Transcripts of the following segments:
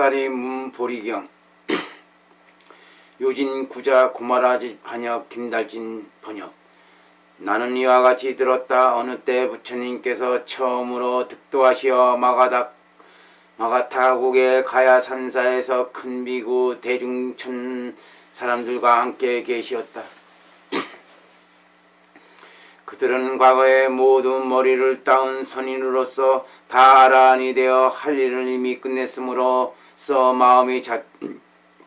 문수사리 문보리경 요진 구자 고마라집 한역 김달진 번역. 나는 이와 같이 들었다. 어느 때 부처님께서 처음으로 득도하시어 마가타국의 가야산사에서 큰 비구 대중천 사람들과 함께 계시었다. 그들은 과거에 모두 머리를 따은 선인으로서 다 아라한이 되어 할 일을 이미 끝냈으므로써 마음이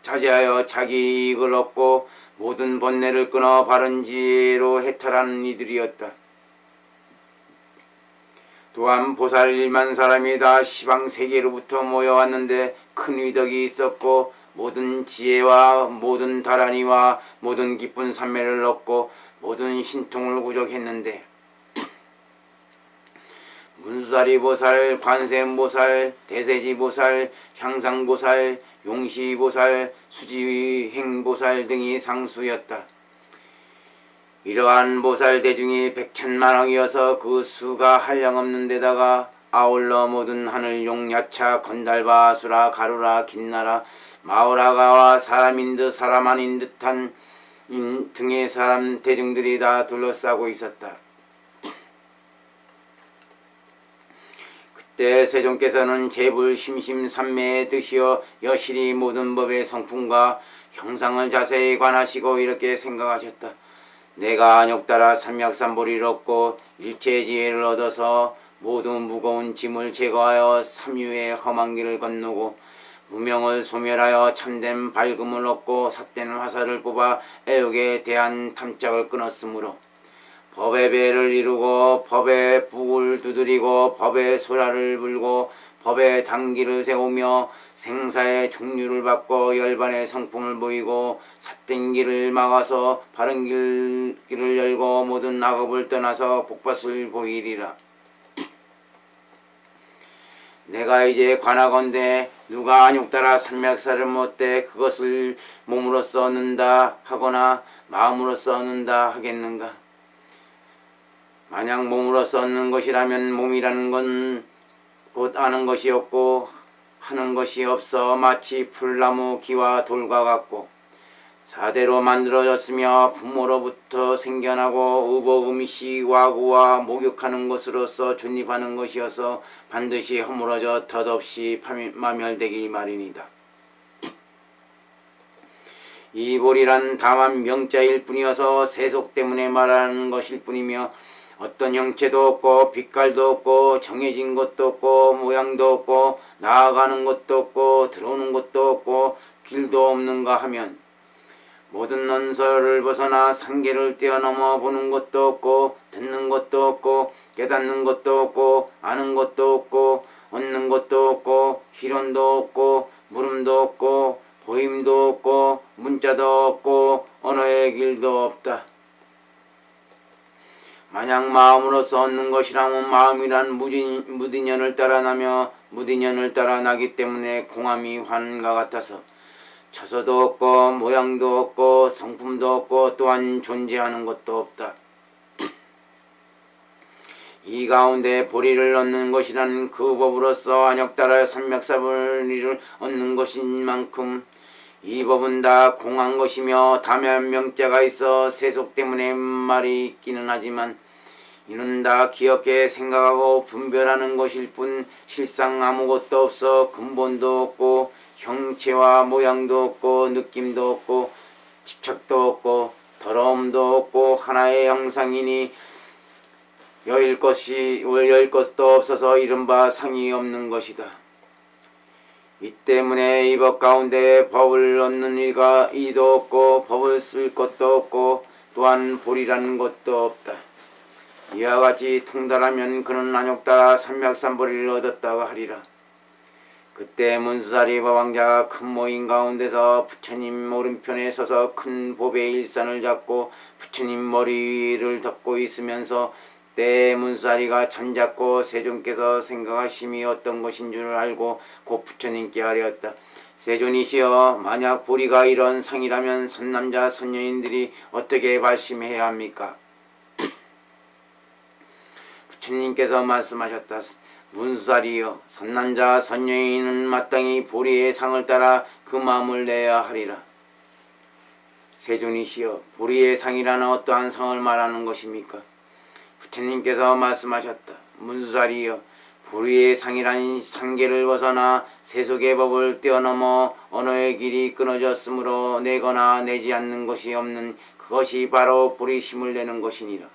자제하여 자기 이익을 얻고 모든 번뇌를 끊어 바른 지혜로 해탈하는 이들이었다. 또한 보살 1만 사람이 다 시방세계로부터 모여왔는데 큰 위덕이 있었고 모든 지혜와 모든 다란이와 모든 기쁜 산매를 얻고 모든 신통을 구족했는데 문수사리보살, 관세음보살, 대세지보살, 향상보살, 용시보살, 수지행보살 등이 상수였다. 이러한 보살 대중이 백천만억이어서 그 수가 한량없는 데다가 아울러 모든 하늘 용야차 건달바 아수라 가루라 긴나라 마오라가와 사람인 듯 사람 아닌 듯한 등의 사람 대중들이 다 둘러싸고 있었다. 그때 세존께서는 제불 심심삼매에 드시어 여실히 모든 법의 성품과 형상을 자세히 관하시고 이렇게 생각하셨다. 내가 안욕따라 삼약삼보리를 얻고 일체지혜를 얻어서 모든 무거운 짐을 제거하여 삼유의 험한 길을 건너고 무명을 소멸하여 참된 밝음을 얻고 삿된 화살을 뽑아 애욕에 대한 탐짝을 끊었으므로 법의 배를 이루고 법의 북을 두드리고 법의 소라를 불고 법의 단기를 세우며 생사의 종류를 받고 열반의 성품을 보이고 삿된 길을 막아서 바른 길을 열고 모든 악업을 떠나서 복밭을 보이리라. 내가 이제 관하건대 누가 안욕따라 삼맥사를 못돼 그것을 몸으로써 얻는다 하거나 마음으로써 얻는다 하겠는가? 만약 몸으로써 얻는 것이라면 몸이라는 건 곧 아는 것이 없고 하는 것이 없어 마치 풀나무 기와 돌과 같고 사대로 만들어졌으며 부모로부터 생겨나고 의복음시 와구와 목욕하는 것으로서 존립하는 것이어서 반드시 허물어져 덧없이 마멸되기 마련이다. 이 볼이란 다만 명자일 뿐이어서 세속 때문에 말하는 것일 뿐이며 어떤 형체도 없고 빛깔도 없고 정해진 것도 없고 모양도 없고 나아가는 것도 없고 들어오는 것도 없고 길도 없는가 하면 모든 논설을 벗어나 산계를 뛰어넘어 보는 것도 없고 듣는 것도 없고 깨닫는 것도 없고 아는 것도 없고 얻는 것도 없고 희론도 없고 물음도 없고 보임도 없고 문자도 없고 언어의 길도 없다. 만약 마음으로서 얻는 것이라면 마음이란 무디년을 따라 나며 무디년을 따라 나기 때문에 공함이 환과 같아서 처소도 없고 모양도 없고 성품도 없고 또한 존재하는 것도 없다. 이 가운데 보리를 얻는 것이란 그 법으로서 안욕따라 삼맥사보리를 얻는 것인 만큼 이 법은 다 공한 것이며 다만 명자가 있어 세속 때문에 말이 있기는 하지만 이는 다 기억해 생각하고 분별하는 것일 뿐 실상 아무것도 없어 근본도 없고 형체와 모양도 없고 느낌도 없고 집착도 없고 더러움도 없고 하나의 형상이니 여일 것도 없어서 이른바 상이 없는 것이다. 이 때문에 이 법 가운데 법을 얻는 이가 이도 없고 법을 쓸 것도 없고 또한 보리라는 것도 없다. 이와 같이 통달하면 그는 안욕따라 삼맥삼보리를 얻었다고 하리라. 그때 문수사리 법왕자가 큰 모임 가운데서 부처님 오른편에 서서 큰 법의 일산을 잡고 부처님 머리 위를 덮고 있으면서 때에 문수사리가 잠잡고 세존께서 생각하심이 어떤 것인 줄 알고 곧 부처님께 아뢰었다. 세존이시여, 만약 보리가 이런 상이라면 선남자 선녀인들이 어떻게 발심해야 합니까? 부처님께서 말씀하셨다. 문수살이여 선남자 선여인은 마땅히 보리의 상을 따라 그 마음을 내야 하리라. 세존이시여 보리의 상이라는 어떠한 상을 말하는 것입니까? 부처님께서 말씀하셨다. 문수살이여 보리의 상이란 상계를 벗어나 세속의 법을 뛰어넘어 언어의 길이 끊어졌으므로 내거나 내지 않는 것이 없는 그것이 바로 보리심을 내는 것이니라.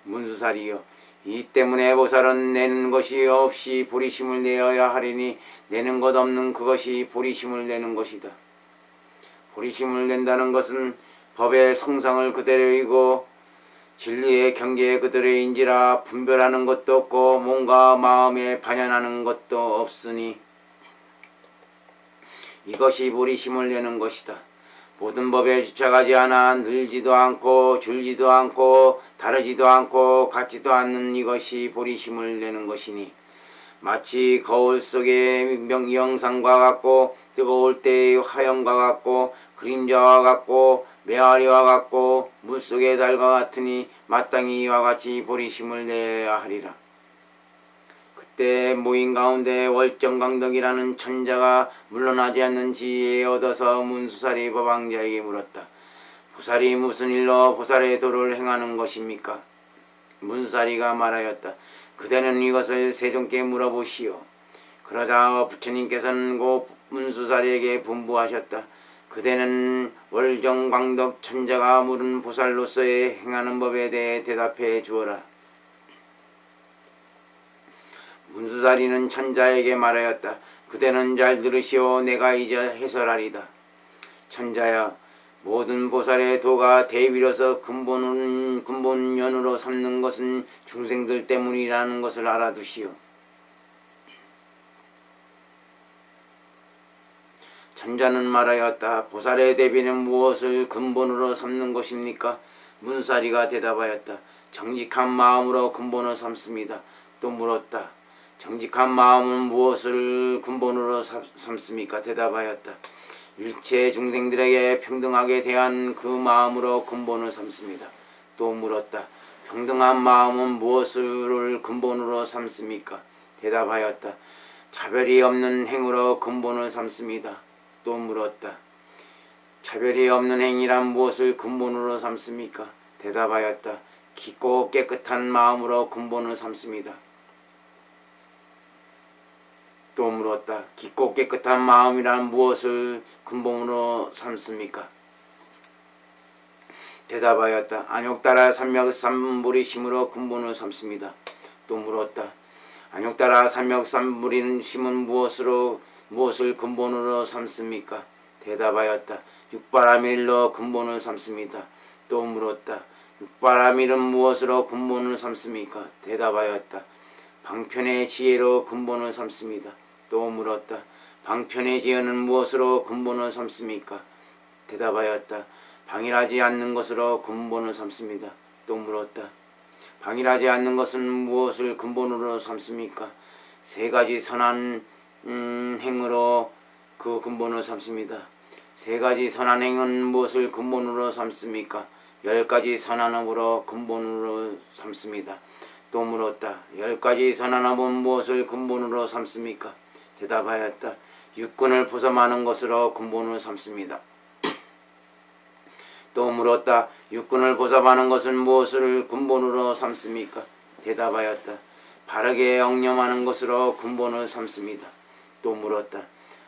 문수살이여 이 때문에 보살은 내는 것이 없이 보리심을 내어야 하리니 내는 것 없는 그것이 보리심을 내는 것이다. 보리심을 낸다는 것은 법의 성상을 그대로이고 진리의 경계에 그대로인지라 분별하는 것도 없고 몸과 마음에 반연하는 것도 없으니 이것이 보리심을 내는 것이다. 모든 법에 집착하지 않아 늘지도 않고 줄지도 않고 다르지도 않고 같지도 않는 이것이 보리심을 내는 것이니 마치 거울 속의 영상과 같고 뜨거울 때의 화염과 같고 그림자와 같고 메아리와 같고 물속의 달과 같으니 마땅히 이와 같이 보리심을 내야 하리라. 그때 모인 가운데 월정강덕이라는 천자가 물러나지 않는 지혜에 얻어서 문수살이 법왕자에게 물었다. 보살이 무슨 일로 보살의 도를 행하는 것입니까? 문수살이가 말하였다. 그대는 이것을 세존께 물어보시오. 그러자 부처님께서는 곧 문수살이에게 분부하셨다. 그대는 월정광덕 천자가 물은 보살로서의 행하는 법에 대해 대답해 주어라. 문수살이는 천자에게 말하였다. 그대는 잘 들으시오. 내가 이제 해설하리다. 천자야, 모든 보살의 도가 대비로서 근본연으로 삼는 것은 중생들 때문이라는 것을 알아두시오. 천자는 말하였다. 보살의 대비는 무엇을 근본으로 삼는 것입니까? 문수살이가 대답하였다. 정직한 마음으로 근본을 삼습니다. 또 물었다. 정직한 마음은 무엇을 근본으로 삼습니까? 대답하였다. 일체 중생들에게 평등하게 대한 그 마음으로 근본을 삼습니다. 또 물었다. 평등한 마음은 무엇을 근본으로 삼습니까? 대답하였다. 차별이 없는 행으로 근본을 삼습니다. 또 물었다. 차별이 없는 행이란 무엇을 근본으로 삼습니까? 대답하였다. 깊고 깨끗한 마음으로 근본을 삼습니다. 또 물었다. 깊고 깨끗한 마음이란 무엇을 근본으로 삼습니까? 대답하였다. 안욕따라 삼맥삼보리심으로 근본을 삼습니다. 또 물었다. 안욕따라 삼맥삼보리심은 무엇을 근본으로 삼습니까? 대답하였다. 육바라밀로 근본을 삼습니다. 또 물었다. 육바라밀은 무엇으로 근본을 삼습니까? 대답하였다. 방편의 지혜로 근본을 삼습니다. 또 물었다. 방편의 지혜는 무엇으로 근본을 삼습니까? 대답하였다. 방일하지 않는 것으로 근본을 삼습니다. 또 물었다. 방일하지 않는 것은 무엇을 근본으로 삼습니까? 세 가지 선한 행으로 그 근본을 삼습니다. 세 가지 선한 행은 무엇을 근본으로 삼습니까? 10가지 선한 업으로 근본으로 삼습니다. 또 물었다. 10가지 선한 업은 무엇을 근본으로 삼습니까? 대답하였다. 육군을 포섭하는 것으로 근본을 삼습니다. 또 물었다. 육군을 포섭하는 것은 무엇을 근본으로 삼습니까? 대답하였다. 바르게 영념하는 것으로 근본을 삼습니다. 또 물었다.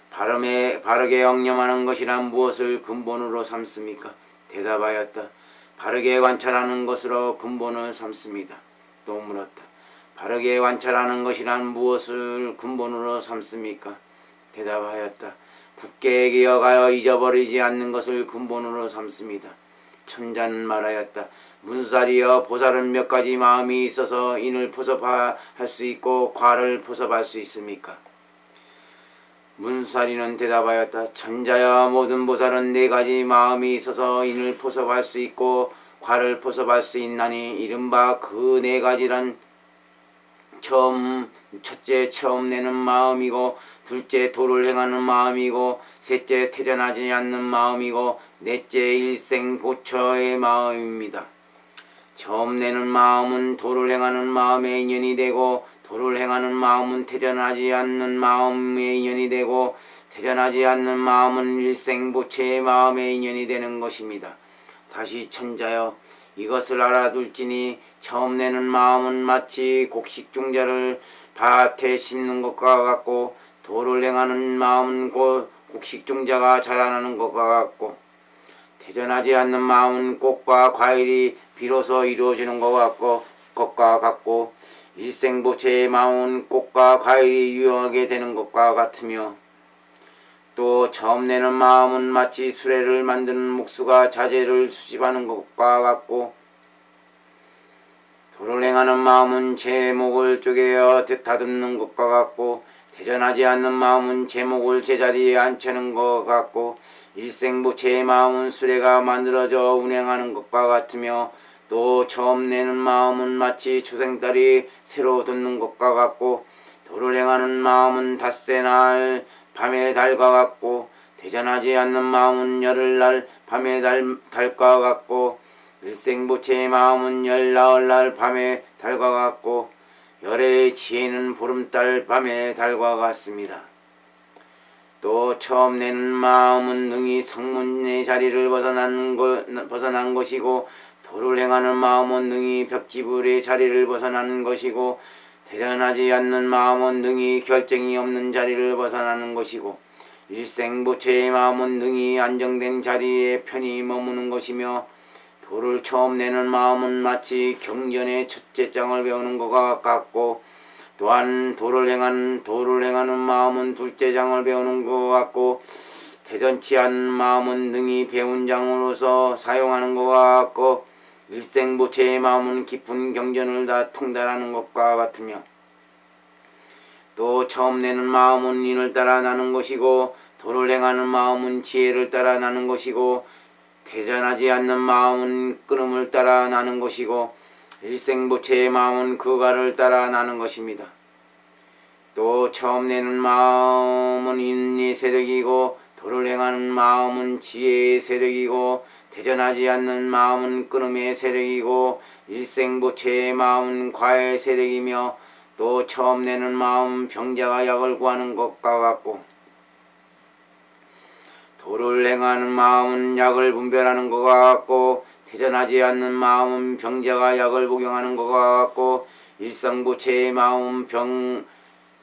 바르게 영념하는 것이란 무엇을 근본으로 삼습니까? 대답하였다. 바르게 관찰하는 것으로 근본을 삼습니다. 또 물었다. 바르게 관찰하는 것이란 무엇을 근본으로 삼습니까? 대답하였다. 굳게 기억하여 잊어버리지 않는 것을 근본으로 삼습니다. 천자는 말하였다. 문수살이여, 보살은 몇 가지 마음이 있어서 인을 포섭할 수 있고 과를 포섭할 수 있습니까? 문수살이는 대답하였다. 천자야, 모든 보살은 4가지 마음이 있어서 인을 포섭할 수 있고 과를 포섭할 수 있나니 이른바 그 4가지란 첫째 처음 내는 마음이고, 둘째 도를 행하는 마음이고, 셋째 퇴전하지 않는 마음이고, 넷째 일생 보처의 마음입니다. 처음 내는 마음은 도를 행하는 마음의 인연이 되고 도를 행하는 마음은 태전하지 않는 마음의 인연이 되고 태전하지 않는 마음은 일생보체의 마음의 인연이 되는 것입니다. 다시 천자여 이것을 알아둘지니 처음 내는 마음은 마치 곡식종자를 밭에 심는 것과 같고 도를 행하는 마음은 곧 곡식종자가 자라나는 것과 같고 태전하지 않는 마음은 꽃과 과일이 비로소 이루어지는 것과 같고 일생보체의 마음은 꽃과 과일이 유효하게 되는 것과 같으며 또 처음 내는 마음은 마치 수레를 만드는 목수가 자재를 수집하는 것과 같고 도를 행하는 마음은 제목을 쪼개어 다듬는 것과 같고 태전하지 않는 마음은 제목을 제자리에 앉혀는 것 같고 일생보체의 마음은 수레가 만들어져 운행하는 것과 같으며 또 처음 내는 마음은 마치 초생딸이 새로 돋는 것과 같고 도를 행하는 마음은 닷새 날 밤의 달과 같고 태전하지 않는 마음은 열흘날 밤의 달과 같고 일생보체의 마음은 열나흘날 밤의 달과 같고 열의 지혜는 보름달 밤의 달과 같습니다. 또 처음 내는 마음은 능히 성문의 자리를 벗어난 것이고 도를 행하는 마음은 능히 벽지불의 자리를 벗어나는 것이고 태전하지 않는 마음은 능히 결정이 없는 자리를 벗어나는 것이고 일생보체의 마음은 능히 안정된 자리에 편히 머무는 것이며 도를 처음 내는 마음은 마치 경전의 첫째 장을 배우는 것과 같고 또한 도를 행하는 마음은 둘째 장을 배우는 것 같고 태전치 않은 마음은 능히 배운 장으로서 사용하는 것과 같고 일생보체의 마음은 깊은 경전을 다 통달하는 것과 같으며 또 처음 내는 마음은 인을 따라 나는 것이고 도를 행하는 마음은 지혜를 따라 나는 것이고 태전하지 않는 마음은 끊음을 따라 나는 것이고 일생보체의 마음은 그가를 따라 나는 것입니다. 또 처음 내는 마음은 인의 세력이고 도를 행하는 마음은 지혜의 세력이고 태전하지 않는 마음은 끊음의 세력이고 일생보체의 마음은 과의 세력이며 또 처음 내는 마음은 병자가 약을 구하는 것과 같고 도를 행하는 마음은 약을 분별하는 것과 같고 태전하지 않는 마음은 병자가 약을 복용하는 것과 같고 일생보체의 마음은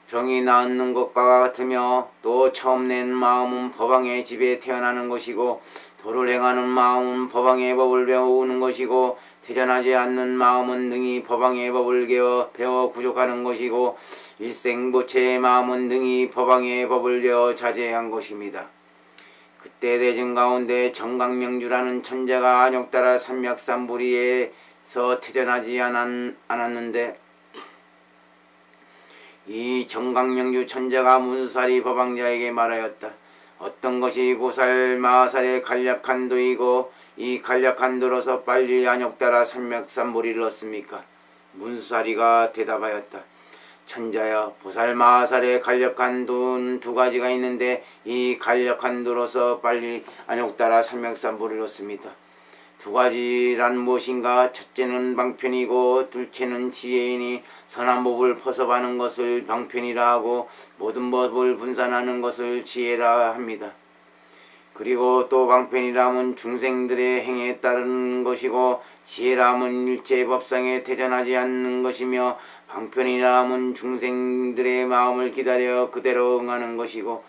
병이 낫는 것과 같으며 또 처음 낸 마음은 법왕의 집에 태어나는 것이고 도를 행하는 마음은 법왕의 법을 배우는 것이고 태전하지 않는 마음은 능히 법왕의 법을 배워 부족하는 것이고 일생보체의 마음은 능히 법왕의 법을 배워 자제한 것입니다. 그때 대중 가운데 정강명주라는 천자가 안욕따라 삼맥삼부리에서 태전하지 않았는데 이 정강명주 천자가 문수사리 법왕자에게 말하였다. 어떤 것이 보살 마하살의 간략한 도이고 이 간략한 도로서 빨리 안욕따라 삼맥삼부리를 얻습니까? 문수사리가 대답하였다. 천자여, 보살 마하살의 간략한 도는 두 가지가 있는데 이 간략한 도로서 빨리 안욕따라 삼맥삼부리를 얻습니다. 두 가지란 무엇인가? 첫째는 방편이고 둘째는 지혜이니 선한 법을 포섭하는 것을 방편이라 하고 모든 법을 분산하는 것을 지혜라 합니다. 그리고 또 방편이라면 중생들의 행에 따르는 것이고 지혜라면 일체 법상에 태전하지 않는 것이며 방편이라면 중생들의 마음을 기다려 그대로 응하는 것이고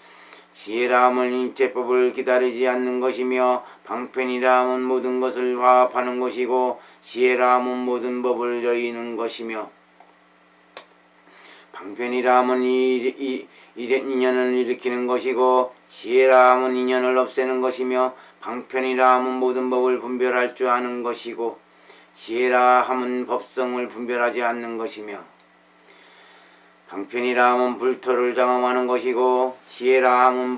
지혜라면 일체법을 기다리지 않는 것이며 방편이라면 모든 것을 화합하는 것이고 지혜라면 모든 법을 여의는 것이며 방편이라면 인연을 일으키는 것이고 지혜라면 인연을 없애는 것이며 방편이라면 모든 법을 분별할 줄 아는 것이고 지혜라 함은 법성을 분별하지 않는 것이며 방편이라 함은 불토를 장엄하는 것이고 지혜라 함은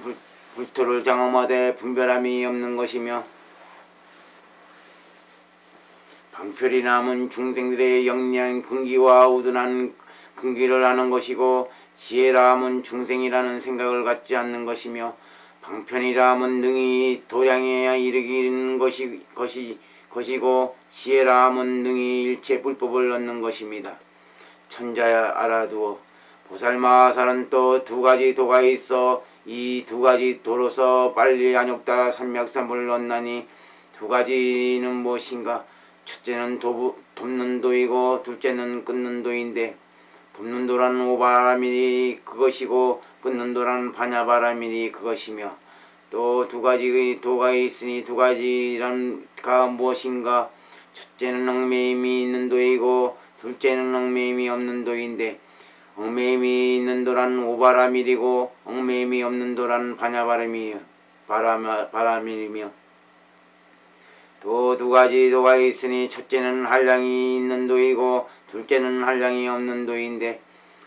불토를 장엄하되 분별함이 없는 것이며 방편이라 함은 중생들의 영리한 근기와 우둔한 근기를 아는 것이고 지혜라 함은 중생이라는 생각을 갖지 않는 것이며 방편이라 함은 능히 도량에 이르기는 것이고 지혜라 함은 능히 일체 불법을 얻는 것입니다. 천자야 알아두어. 보살마살은 또 두 가지 도가 있어 이 두 가지 도로서 빨리 안욕다 삼맥삼불을 얻나니 두 가지는 무엇인가? 첫째는 돕는 도이고 둘째는 끊는 도인데 돕는 도라는 오바라밀이 그것이고 끊는 도라는 반야바라밀이 그것이며 또 두 가지 도가 있으니 두 가지란가 무엇인가? 첫째는 얽매임이 있는 도이고 둘째는 얽매임이 없는 도인데 얽매임이 있는 도란 오바라밀이고 얽매임이 없는 도란 반야바라밀이며 또 두 가지 도가 있으니 첫째는 한량이 있는 도이고 둘째는 한량이 없는 도인데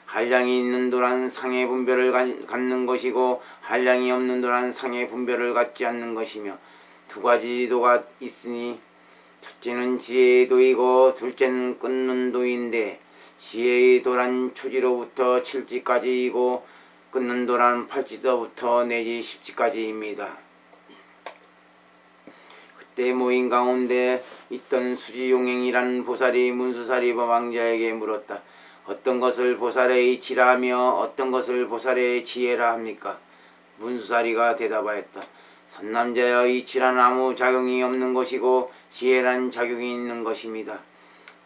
한량이 있는 도란 상의 분별을 갖는 것이고 한량이 없는 도란 상의 분별을 갖지 않는 것이며 두 가지 도가 있으니 첫째는 지혜의 도이고 둘째는 끊는 도인데 지혜의 도란 초지로부터 칠지까지이고 끊는 도란 팔지서부터 내지 십지까지입니다. 그때 모인 가운데 있던 수지용행이라는 보살이 문수사리 법왕자에게 물었다. 어떤 것을 보살의 이치라 하며 어떤 것을 보살의 지혜라 합니까? 문수사리가 대답하였다. 선남자여 이치란 아무 작용이 없는 것이고 지혜란 작용이 있는 것입니다.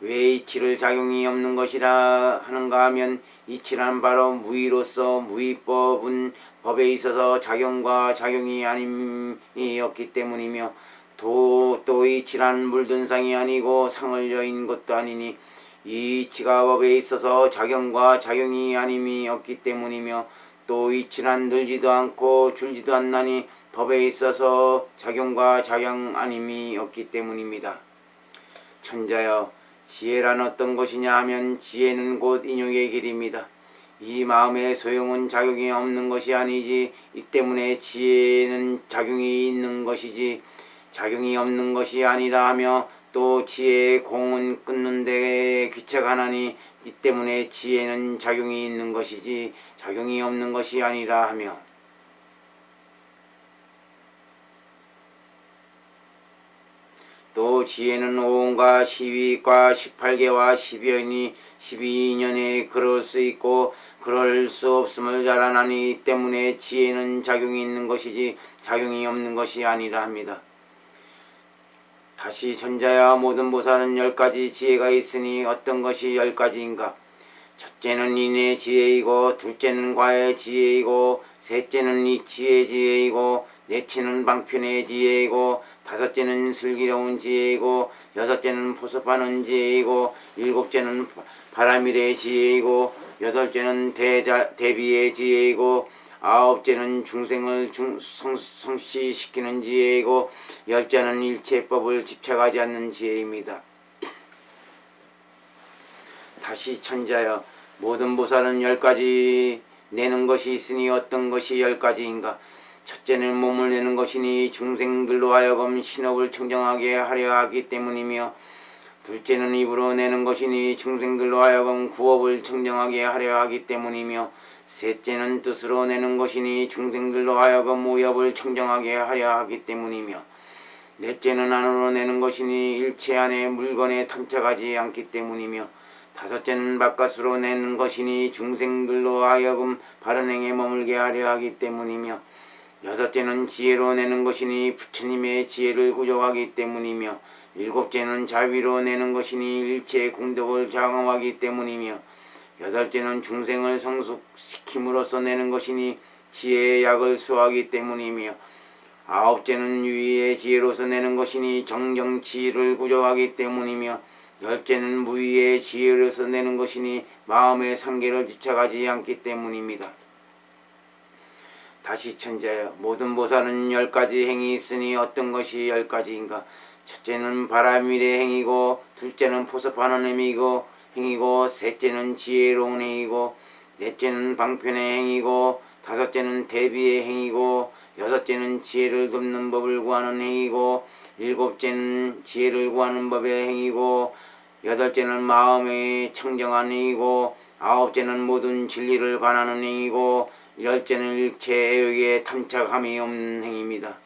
왜 이치를 작용이 없는 것이라 하는가 하면 이치란 바로 무의로서 무의법은 법에 있어서 작용과 작용이 아님이었기 때문이며 또 이치란 물든 상이 아니고 상을 여인 것도 아니니 이 이치가 법에 있어서 작용과 작용이 아님이 없기 때문이며 또 이치란 늘지도 않고 줄지도 않나니 법에 있어서 작용과 작용 아님이 없기 때문입니다. 천자여 지혜란 어떤 것이냐 하면 지혜는 곧 인욕의 길입니다. 이 마음의 소용은 작용이 없는 것이 아니지 이 때문에 지혜는 작용이 있는 것이지 작용이 없는 것이 아니라 하며 또 지혜의 공은 끊는 데에 귀착하나니 이 때문에 지혜는 작용이 있는 것이지 작용이 없는 것이 아니라 하며 또 지혜는 오온과 12과 18개와 12년에 그럴 수 있고 그럴 수 없음을 잘 아나니 이 때문에 지혜는 작용이 있는 것이지 작용이 없는 것이 아니라 합니다. 다시 천자야 모든 보살은 10가지 지혜가 있으니 어떤 것이 10가지인가? 첫째는 인의 지혜이고 둘째는 과의 지혜이고 셋째는 이치의 지혜이고 넷째는 방편의 지혜이고 다섯째는 슬기로운 지혜이고 여섯째는 포섭하는 지혜이고 일곱째는 바라밀의 지혜이고 여덟째는 대비의 지혜이고 아홉째는 중생을 성취시키는 지혜이고 열째는 일체법을 집착하지 않는 지혜입니다. 다시 천자여 모든 보살은 10가지 내는 것이 있으니 어떤 것이 10가지인가? 첫째는 몸을 내는 것이니 중생들로 하여금 신업을 청정하게 하려 하기 때문이며 둘째는 입으로 내는 것이니 중생들로 하여금 구업을 청정하게 하려 하기 때문이며 셋째는 뜻으로 내는 것이니 중생들로 하여금 오엽을 청정하게 하려 하기 때문이며 넷째는 안으로 내는 것이니 일체 안에 물건에 탐착하지 않기 때문이며 다섯째는 바깥으로 내는 것이니 중생들로 하여금 바른 행에 머물게 하려 하기 때문이며 여섯째는 지혜로 내는 것이니 부처님의 지혜를 구족하기 때문이며 일곱째는 자비로 내는 것이니 일체의 공덕을 장엄하기 때문이며 여덟째는 중생을 성숙시킴으로써 내는 것이니 지혜의 약을 수하기 때문이며 아홉째는 유의의 지혜로서 내는 것이니 정정치를 구족하기 때문이며 열째는 무의의 지혜로서 내는 것이니 마음의 상계를 집착하지 않기 때문입니다. 다시 천자여 모든 보살은 10가지 행이 있으니 어떤 것이 10가지인가? 첫째는 바라밀의 행이고 둘째는 포섭하는 행이고 셋째는 지혜로운 행이고 넷째는 방편의 행이고 다섯째는 대비의 행이고 여섯째는 지혜를 돕는 법을 구하는 행이고 일곱째는 지혜를 구하는 법의 행이고 여덟째는 마음의 청정한 행이고 아홉째는 모든 진리를 관하는 행이고 열째는 일체 애욕에 탐착함이 없는 행입니다.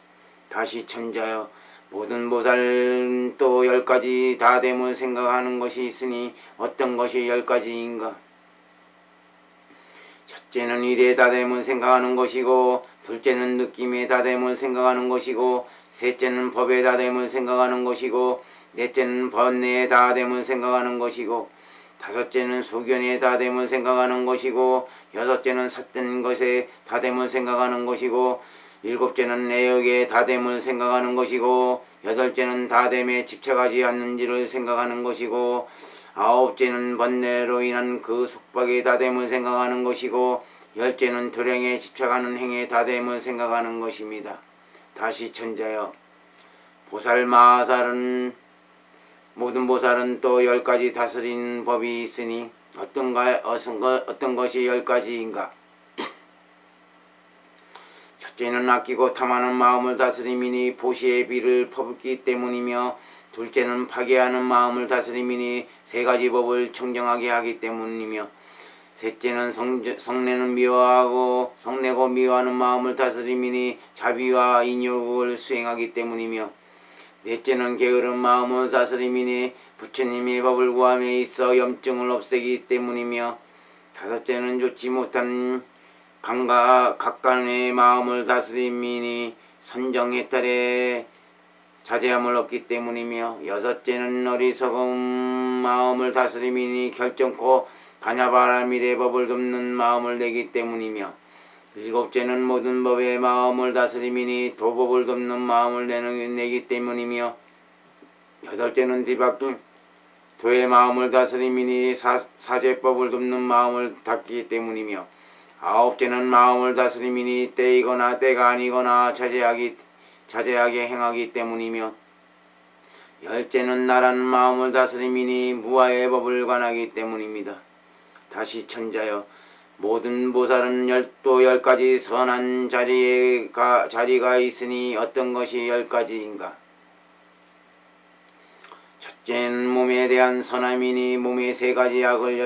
다시 천자여 모든 보살 또 10가지 다됨을 생각하는 것이 있으니 어떤 것이 10가지인가? 첫째는 일의 다됨을 생각하는 것이고, 둘째는 느낌의 다됨을 생각하는 것이고, 셋째는 법의 다됨을 생각하는 것이고, 넷째는 번뇌의 다됨을 생각하는 것이고, 다섯째는 소견의 다됨을 생각하는 것이고, 여섯째는 삿된 것의 다됨을 생각하는 것이고, 일곱째는 내역의 다됨을 생각하는 것이고, 여덟째는 다됨에 집착하지 않는지를 생각하는 것이고, 아홉째는 번뇌로 인한 그 속박의 다됨을 생각하는 것이고, 열째는 도량에 집착하는 행의 다됨을 생각하는 것입니다. 다시 천자여, 모든 보살은 또 10가지 다스리는 법이 있으니 어떤 것이 10가지인가? 첫째는 아끼고 탐하는 마음을 다스림이니 보시의 비를 퍼붓기 때문이며, 둘째는 파괴하는 마음을 다스림이니 3가지 법을 청정하게 하기 때문이며, 셋째는 성내는 미워하고 성내고 미워하는 마음을 다스림이니 자비와 인욕을 수행하기 때문이며, 넷째는 게으른 마음을 다스림이니 부처님의 법을 구함에 있어 염증을 없애기 때문이며, 다섯째는 좋지 못한 각간의 마음을 다스림이니 선정해탈에 자제함을 얻기 때문이며, 여섯째는 어리석은 마음을 다스림이니 결정코 반야바라밀의 법을 돕는 마음을 내기 때문이며, 일곱째는 모든 법의 마음을 다스림이니 도법을 돕는 마음을 내기 때문이며, 여덟째는 뒤바뀐 도의 마음을 다스림이니 사제법을 돕는 마음을 닦기 때문이며, 아홉째는 마음을 다스림이니 때이거나 때가 아니거나 자제하게 행하기 때문이며, 열째는 나라는 마음을 다스림이니 무아의 법을 관하기 때문입니다. 다시 천자여, 모든 보살은 또 10가지 선한 자리가 있으니 어떤 것이 10가지인가? 첫째는 몸에 대한 선함이니 몸의 3가지 약을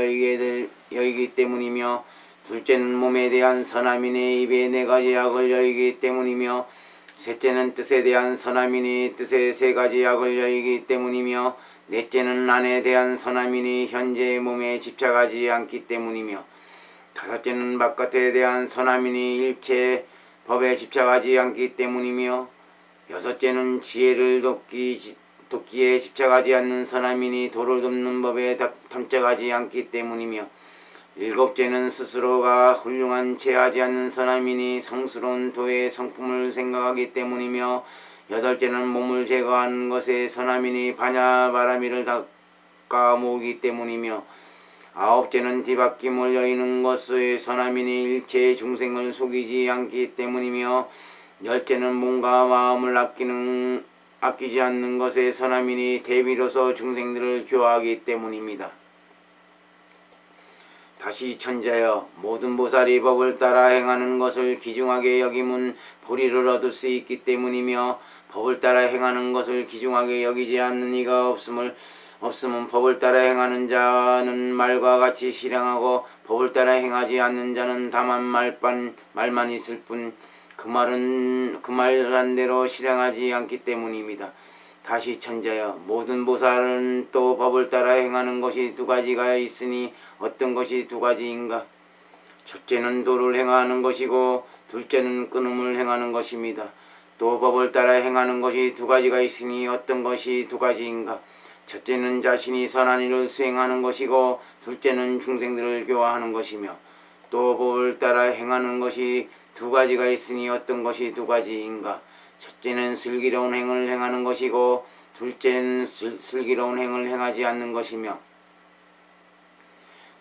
여기기 때문이며, 둘째는 몸에 대한 선함이니 입의 4가지 약을 여기기 때문이며, 셋째는 뜻에 대한 선함이니 뜻의 3가지 약을 여기기 때문이며, 넷째는 안에 대한 선함이니 현재의 몸에 집착하지 않기 때문이며, 다섯째는 바깥에 대한 선함이니 일체 법에 집착하지 않기 때문이며, 여섯째는 지혜를 돕기에 집착하지 않는 선함이니 도를 돕는 법에 탐착하지 않기 때문이며, 일곱째는 스스로가 훌륭한 채 하지 않는 선함이니 성스러운 도의 성품을 생각하기 때문이며, 여덟째는 몸을 제거하는 것의 선함이니 반야바라밀을 닦아 모으기 때문이며, 아홉째는 뒤바뀜을 여의는 것의 선함이니 일체의 중생을 속이지 않기 때문이며, 열째는 몸과 마음을 아끼지 않는 것의 선함이니 대비로서 중생들을 교화하기 때문입니다. 다시 천자여, 모든 보살이 법을 따라 행하는 것을 귀중하게 여김은 보리를 얻을 수 있기 때문이며, 법을 따라 행하는 것을 귀중하게 여기지 않는 이가 없음은 법을 따라 행하는 자는 말과 같이 실행하고 법을 따라 행하지 않는 자는 다만 말만 있을 뿐 그 말한 대로 실행하지 않기 때문입니다. 다시 천자여, 모든 보살은 또 법을 따라 행하는 것이 2가지가 있으니 어떤 것이 2가지인가? 첫째는 도를 행하는 것이고 둘째는 끊음을 행하는 것입니다. 또 법을 따라 행하는 것이 2가지가 있으니 어떤 것이 2가지인가? 첫째는 자신이 선한 일을 수행하는 것이고 둘째는 중생들을 교화하는 것이며, 또 법을 따라 행하는 것이 2가지가 있으니 어떤 것이 2가지인가? 첫째는 슬기로운 행을 행하는 것이고 둘째는 슬기로운 행을 행하지 않는 것이며,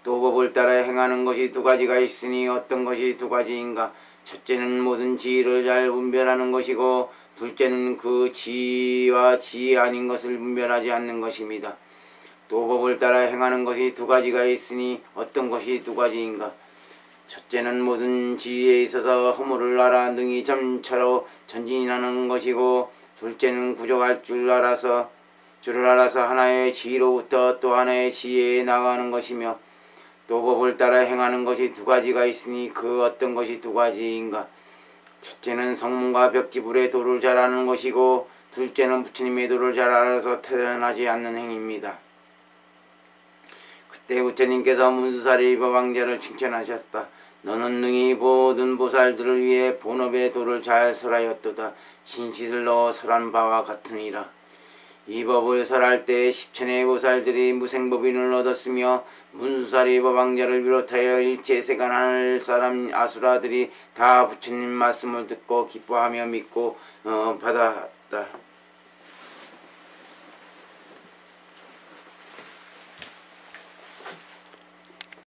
또 법을 따라 행하는 것이 2가지가 있으니 어떤 것이 2가지인가? 첫째는 모든 지위를 잘 분별하는 것이고 둘째는 그 지위와 지위 아닌 것을 분별하지 않는 것입니다. 또 법을 따라 행하는 것이 2가지가 있으니 어떤 것이 2가지인가? 첫째는 모든 지위에 있어서 허물을 알아 능히 점차로 전진하는 것이고 둘째는 구족할 줄을 알아서 하나의 지위로부터 또 하나의 지위에 나가는 것이며, 또 법을 따라 행하는 것이 2가지가 있으니 그 어떤 것이 2가지인가? 첫째는 성문과 벽지불의 도를 잘 아는 것이고 둘째는 부처님의 도를 잘 알아서 태어나지 않는 행위입니다. 그때 부처님께서 문수사리 법왕자를 칭찬하셨다. 너는 능히 모든 보살들을 위해 본업의 도를 잘 설하였도다. 진실을 넣어 설한 바와 같으니라. 이 법을 설할 때 십천의 보살들이 무생법인을 얻었으며 문수사리 법왕자를 비롯하여 일체 세간할 사람 아수라들이 다 부처님 말씀을 듣고 기뻐하며 믿고 받았다.